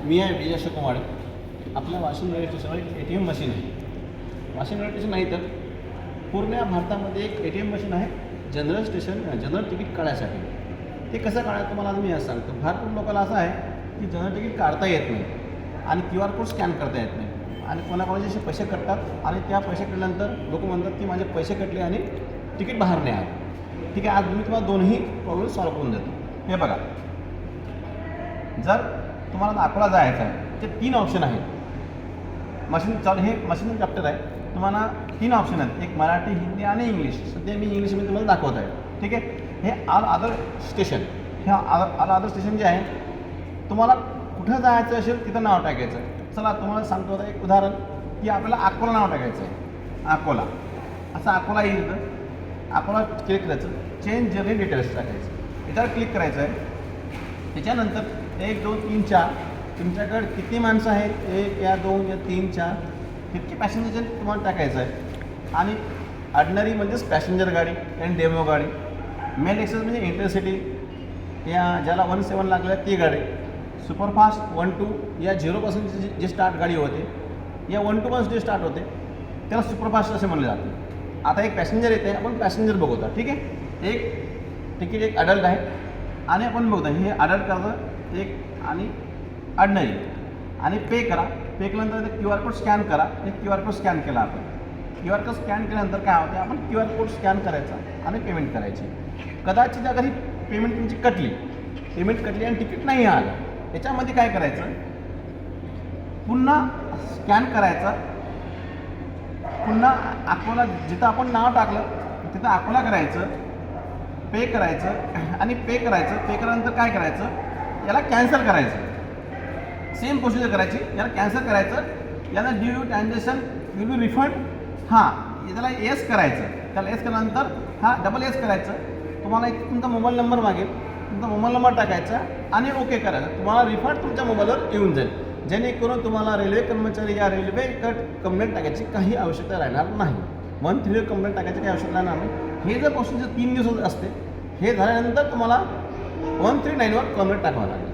मी आहे विजय अशोक कुमार. आपल्या वाशिम रेल्वे स्टेशनवर एक ATM मशीन आहे. वाशिम रेल्वे स्टेशन नाही तर पूर्ण भारतामध्ये एक ATM मशीन आहे जनरल तिकीट काढायसाठी. ते कसं काढायचं तुम्हाला आज मी असं सांगतो. भरपूर लोकांना असं आहे की जनरल तिकीट काढता येत नाही आणि QR कोड स्कॅन करता येत नाही आणि कोणाकोणाचे असे पैसे कटतात आणि त्या पैसे कटल्यानंतर लोक म्हणतात की माझे पैसे कटले आणि तिकीट बाहेर नाही आलं. ठीक आहे, आज मी तुम्हाला दोन्ही प्रॉब्लेम सॉल्व्ह करून देतो. हे बघा, जर तुम्हाला अकोला जायचं आहे ते 3 ऑप्शन आहेत. मशीन चालू, हे मशीन चॅप्टर आहे. तुम्हाला 3 ऑप्शन आहेत, एक मराठी, हिंदी आणि इंग्लिश. सध्या मी इंग्लिशमध्ये तुम्हाला दाखवत आहे. ठीक आहे, हे ऑल अदर स्टेशन. हे ऑल अदर स्टेशन जे आहे, तुम्हाला कुठं जायचं असेल तिथं नाव टाकायचं. चला तुम्हाला सांगतो आता एक उदाहरण की आपल्याला अकोला नाव टाकायचं आहे. अकोला असं अकोला येईल तर अकोला क्लिक करायचं, चेंज जर्नी डिटेल्स टाकायचं, याच्यावर क्लिक करायचं आहे. त्याच्यानंतर 1 2 3 4 तुमच्याकडे किती माणसं आहेत, 1 या 2 या 3 4 इतके पॅसेंजर तुम्हाला टाकायचं आहे. आणि ऑर्डिनरी म्हणजेच पॅसेंजर गाडी आणि डेमो गाडी, मेल एक्सेस म्हणजे इंटरसिटी, या ज्याला 17 लागल्या ती गाडी, सुपरफास्ट 1 2 या 0पासून जे स्टार्ट गाडी होते, या 1 2 पासून जे स्टार्ट होते त्याला सुपरफास्ट असे म्हणले जाते. आता एक पॅसेंजर येते, आपण पॅसेंजर बघूता. ठीक आहे, एक तिकीट एक अडल्ट आहे आणि आपण बघता हे अडल्ट करायचं एक आणि ऑर्डिनरी आणि पे करा. पे केल्यानंतर ते QR कोड स्कॅन करा. एक QR कोड स्कॅन केला आपण. QR कोड स्कॅन केल्यानंतर काय होते, आपण QR कोड स्कॅन करायचा आणि पेमेंट करायची. कदाचित अगर ही पेमेंट तुमची पेमेंट कटली आणि तिकीट नाही आलं, याच्यामध्ये काय करायचं, पुन्हा स्कॅन करायचं, पुन्हा अकोला जिथं आपण नाव टाकलं तिथं अकोला करायचं, पे करायचं आणि पे केल्यानंतर काय करायचं, याला कॅन्सल करायचं. सेम प्रोसिजर करायची, याला कॅन्सल करायचं, याला due transaction will be refund. त्याला येस करायचं. त्याला येस केल्यानंतर डबल येस करायचं. तुम्हाला एक तुमचा मोबाईल नंबर मागेल, तुमचा मोबाईल नंबर टाकायचा आणि ओके करायचं. तुम्हाला रिफंड तुमच्या मोबाईलवर येऊन जाईल, जेणेकरून तुम्हाला रेल्वे कर्मचारी या रेल्वे कंप्लेंट टाकायची काही आवश्यकता राहणार नाही. 130 कंप्लेंट टाकायची काही आवश्यकता राहणार नाही. हे जर प्रोसिजर 3 दिवस असते, हे झाल्यानंतर तुम्हाला 139वर कंप्लेंट टाकावं लागेल.